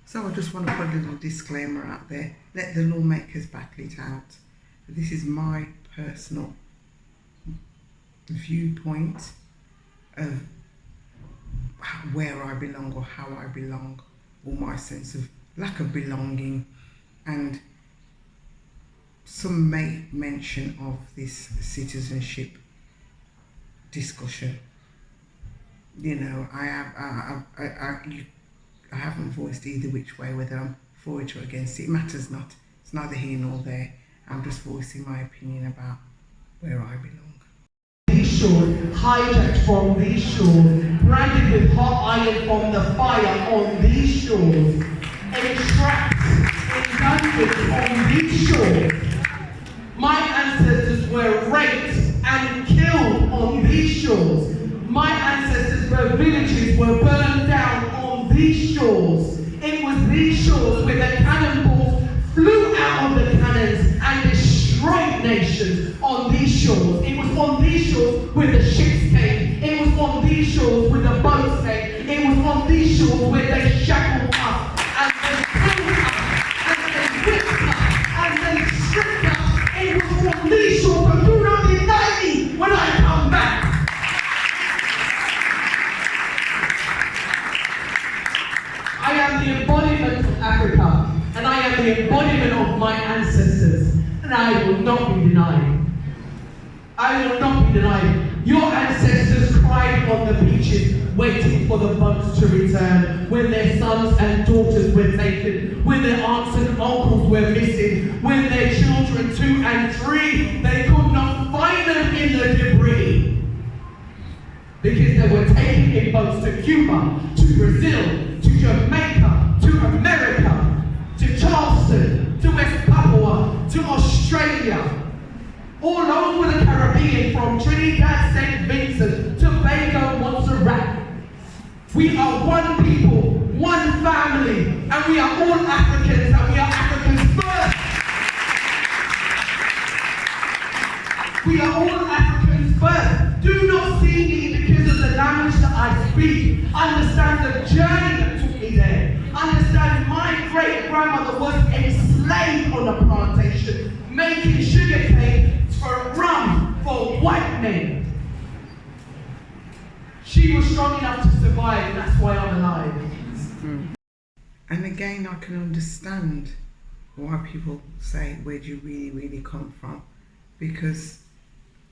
So I just want to put a little disclaimer out there. Let the lawmakers battle it out. This is my personal viewpoint of where I belong or how I belong, or my sense of lack of belonging, and some may mention of this citizenship discussion. You know, I haven't voiced either which way, whether I'm for it or against it. It matters not. It's neither here nor there. I'm just voicing my opinion about where I belong. These shores, hijacked from these shores, branded with hot iron from the fire on these shores, entrapped in dungeons on these shores. My ancestors were raped and killed on these shores. My ancestors' villages were burned down on these shores. It was these shores where the cannonballs flew out of the cannons and destroyed nations on these shores. It was on these shores where the ships came. It was on these shores where the boats came. It was on these shores where they shackled us and they killed us and they whipped us and they stripped us. It was on these shores, but do not deny me when I come back. I am the embodiment of Africa, and I am the embodiment of my ancestors, and I will not be denied. I will not be denied. Your ancestors cried on the beaches, waiting for the boats to return, when their sons and daughters were taken, when their aunts and uncles were missing, when their children 2 and 3, they could not find them in the debris, because they were taken in boats to Cuba, to Brazil, to Jamaica, to America, to Charleston, to West Papua, to Australia, all over the Caribbean, from Trinidad, St. Vincent, Tobago, Montserrat. We are one people, one family, and we are all Africans, and we are Africans first. We are all Africans first. Do not see me because of the language that I speak. Understand the journey that took me there. Understand my great-grandmother was enslaved on a plantation, making sugarcane for rum for white men. She was strong enough to survive, and that's why I'm alive. And again, I can understand why people say, where do you really come from? Because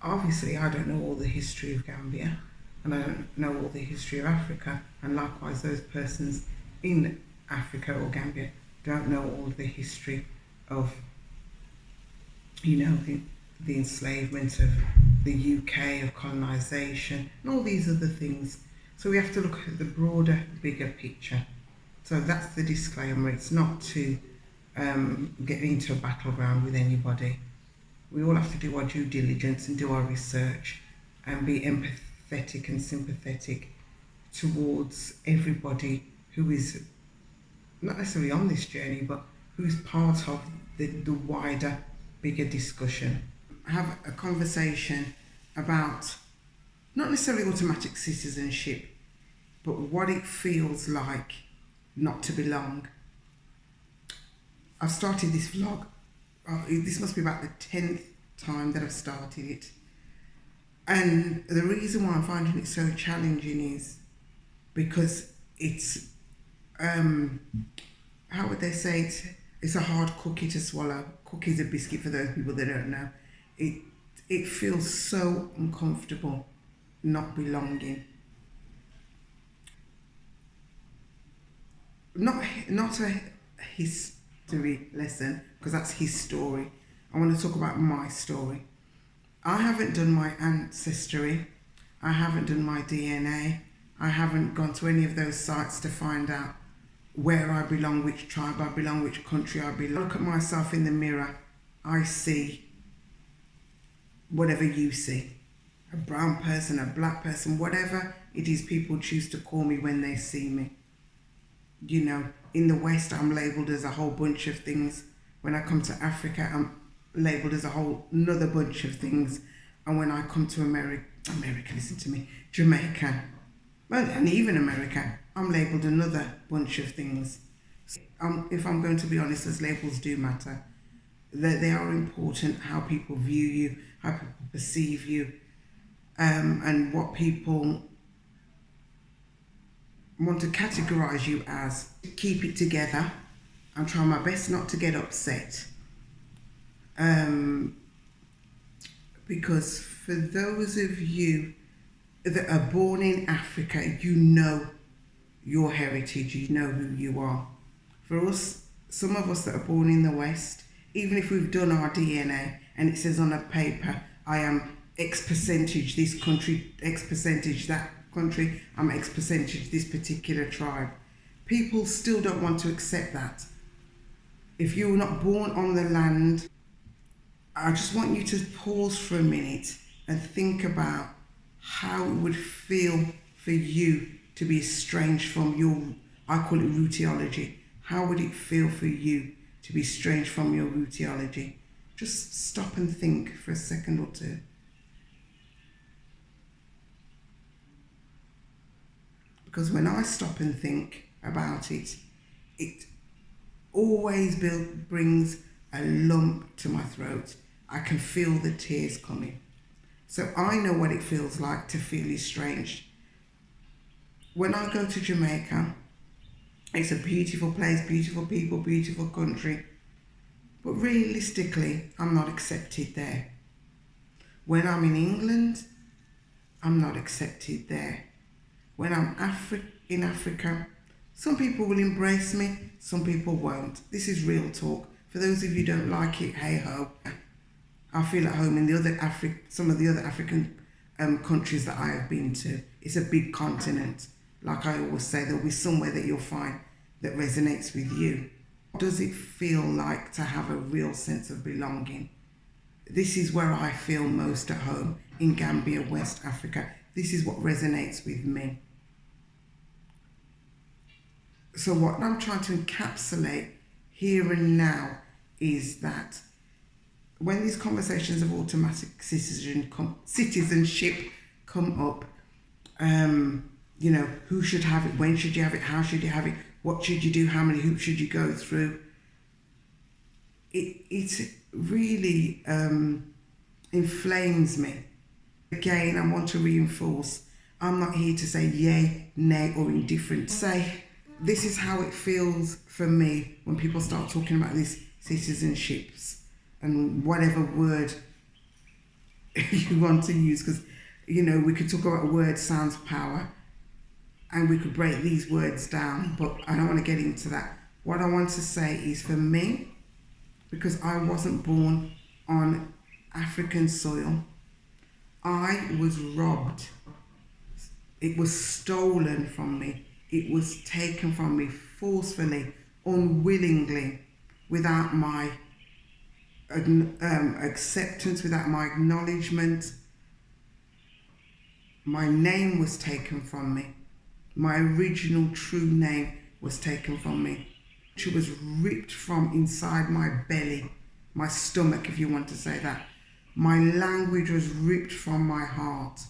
obviously I don't know all the history of Gambia, and I don't know all the history of Africa, and likewise those persons in Africa or Gambia don't know all the history of, you know, the enslavement of the UK, of colonisation, and all these other things. So we have to look at the broader, bigger picture. So that's the disclaimer. It's not to get into a battleground with anybody. We all have to do our due diligence and do our research and be empathetic and sympathetic towards everybody who is not necessarily on this journey, but who's part of the wider, bigger discussion. Have a conversation about not necessarily automatic citizenship, but what it feels like not to belong. I've started this vlog. This must be about the 10th time that I've started it. And the reason why I'm finding it so challenging is because it's, how would they say it? It's a hard cookie to swallow. Cookie's a biscuit for those people that don't know. It feels so uncomfortable not belonging. Not a history lesson, because that's his story. I want to talk about my story. I haven't done my ancestry. I haven't done my DNA. I haven't gone to any of those sites to find out where I belong, which tribe I belong, which country I belong. I look at myself in the mirror. I see whatever you see. A brown person, a black person, whatever it is people choose to call me when they see me. You know, in the West, I'm labelled as a whole bunch of things. When I come to Africa, I'm labelled as a whole another bunch of things. And when I come to America, listen to me, Jamaica, well, and even America, I'm labelled another bunch of things. If I'm going to be honest, as labels do matter, that they are important, how people view you, how people perceive you, and what people want to categorize you as. Keep it together. I'm trying my best not to get upset. Because for those of you that are born in Africa, you know your heritage, you know who you are. For us, some of us that are born in the West, even if we've done our DNA and it says on a paper, I am X percentage this country, X percentage that country, I'm X percentage this particular tribe, people still don't want to accept that. If you're not born on the land, I just want you to pause for a minute and think about how it would feel for you to be estranged from your, I call it rootiology. How would it feel for you to be estranged from your rootiology? Just stop and think for a second or two. Because when I stop and think about it, it always brings a lump to my throat. I can feel the tears coming. So I know what it feels like to feel estranged. When I go to Jamaica, it's a beautiful place, beautiful people, beautiful country. But realistically, I'm not accepted there. When I'm in England, I'm not accepted there. When I'm in Africa, some people will embrace me, some people won't. This is real talk. For those of you who don't like it, hey ho. I feel at home in some of the other African countries that I have been to. It's a big continent. Like I always say, there'll be somewhere that you'll find that resonates with you. What does it feel like to have a real sense of belonging? This is where I feel most at home, in Gambia, West Africa. This is what resonates with me. So what I'm trying to encapsulate here and now is that when these conversations of automatic citizenship come up, you know, who should have it, when should you have it, how should you have it, what should you do, how many hoops should you go through? It really inflames me. Again, I want to reinforce, I'm not here to say yay, nay, or indifferent. Say, this is how it feels for me when people start talking about these citizenships and whatever word you want to use, because, you know, we could talk about a word sounds power and we could break these words down, but I don't want to get into that. What I want to say is, for me, because I wasn't born on African soil, I was robbed. It was stolen from me. It was taken from me forcefully, unwillingly, without my acceptance, without my acknowledgement. My name was taken from me. My original true name was taken from me. It was ripped from inside my belly, my stomach, if you want to say that. My language was ripped from my heart.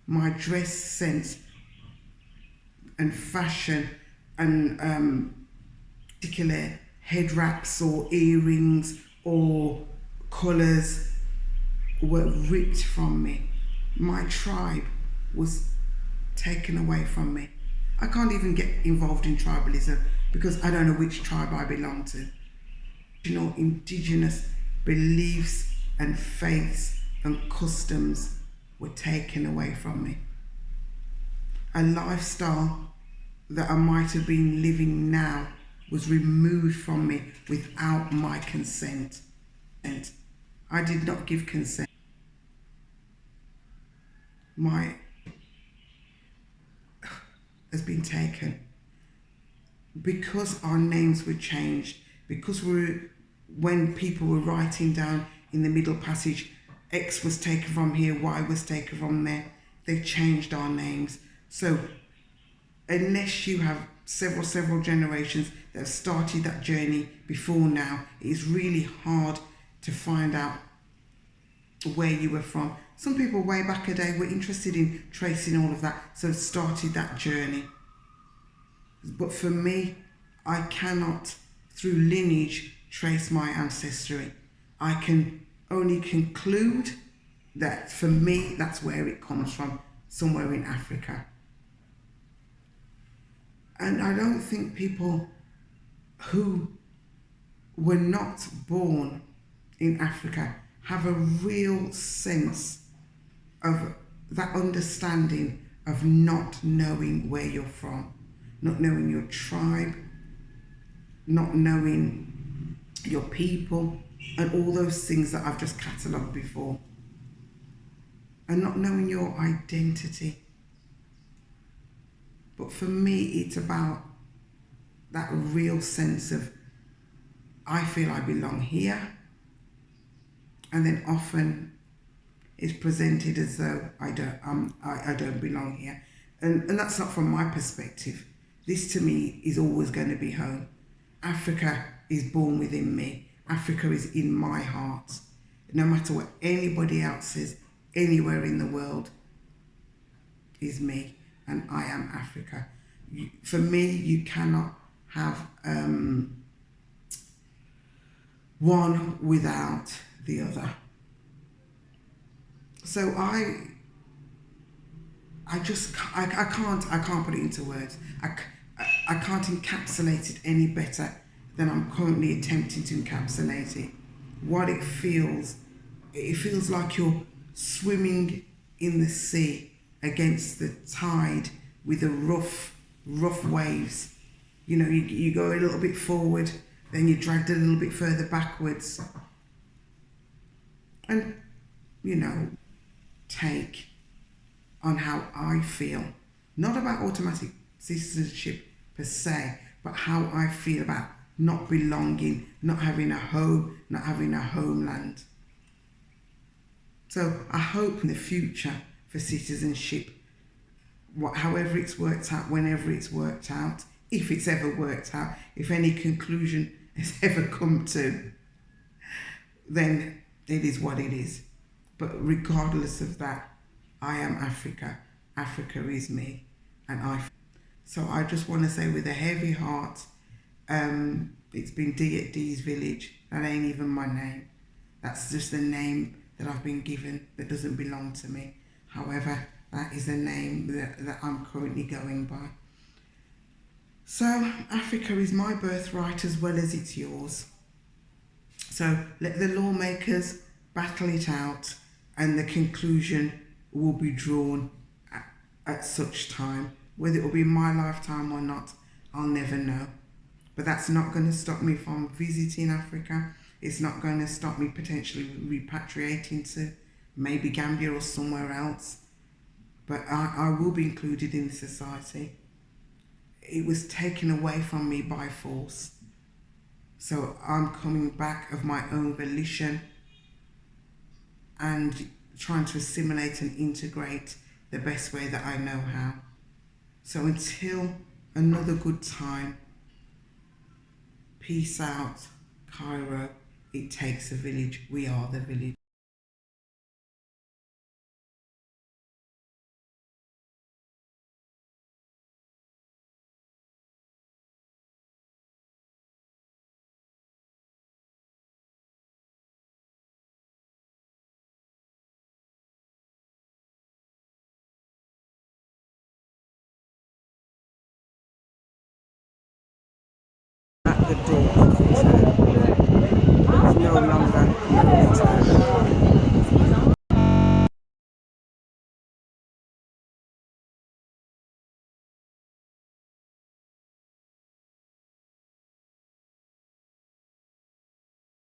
My dress sense and fashion and particular head wraps or earrings or colours were ripped from me. My tribe was taken away from me. I can't even get involved in tribalism because I don't know which tribe I belong to. You know, indigenous beliefs and faiths and customs were taken away from me. A lifestyle that I might have been living now was removed from me without my consent. And I did not give consent. My has been taken because our names were changed, because when people were writing down in the middle passage, X was taken from here, Y was taken from there, they changed our names. So unless you have several generations that have started that journey before now, it's really hard to find out where you were from. Some people way back a day were interested in tracing all of that, so started that journey. But for me, I cannot, through lineage, trace my ancestry. I can only conclude that for me, that's where it comes from, somewhere in Africa. And I don't think people who were not born in Africa have a real sense of that understanding of not knowing where you're from, not knowing your tribe, not knowing your people, and all those things that I've just catalogued before, and not knowing your identity. But for me, it's about that real sense of, I feel I belong here, and then often it's presented as though I don't belong here, and that's not from my perspective. This to me is always going to be home. Africa is born within me. Africa is in my heart. No matter what anybody else says, anywhere in the world is me, and I am Africa. For me, you cannot have one without the other. So I can't put it into words. I can't encapsulate it any better than I'm currently attempting to encapsulate it. What it feels like you're swimming in the sea against the tide with the rough waves. You know, you go a little bit forward, then you're dragged a little bit further backwards. And, you know, take on how I feel, not about automatic citizenship per se, but how I feel about not belonging, not having a home, not having a homeland. So I hope in the future for citizenship, however it's worked out, whenever it's worked out, if it's ever worked out, if any conclusion has ever come to, then it is what it is. But regardless of that, I am Africa. Africa is me, and So I just want to say with a heavy heart, it's been D at D's village. That ain't even my name. That's just a name that I've been given that doesn't belong to me. However, that is the name that I'm currently going by. So Africa is my birthright as well as it's yours. So let the lawmakers battle it out, and the conclusion will be drawn at such time. Whether it will be in my lifetime or not, I'll never know. But that's not going to stop me from visiting Africa. It's not going to stop me potentially repatriating to maybe Gambia or somewhere else. But I will be included in society. It was taken away from me by force. So I'm coming back of my own volition and trying to assimilate and integrate the best way that I know how. So until another good time, peace out, Cairo. It takes a village. We are the village. At the door of the church, no longer no return.